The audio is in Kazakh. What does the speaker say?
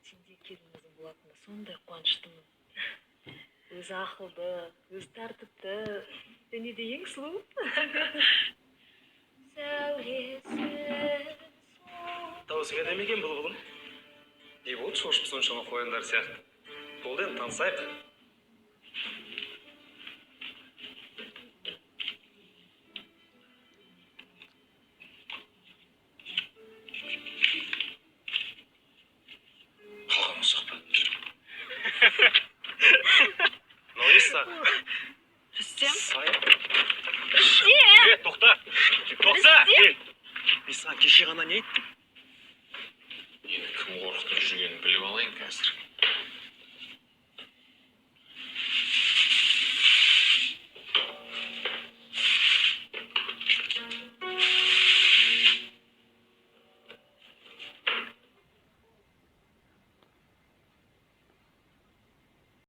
Сенде келініңіздің болатынына сондай қуаныштымын. Өзі ақылды, өзі тәртіпті, және де ең сұлу. Дауысыңа демеген бұлбұлым. Не болды шошып соншама қояндар сияқты? Болды енді танысайық. Қалған ұсақ па? Лауриса. Рүстем? Рүстем! Тоқта! Тоқта! Мен саған кеше ғана не айттым? Енді кім қорқытып жүргенін біліп алайын қазір.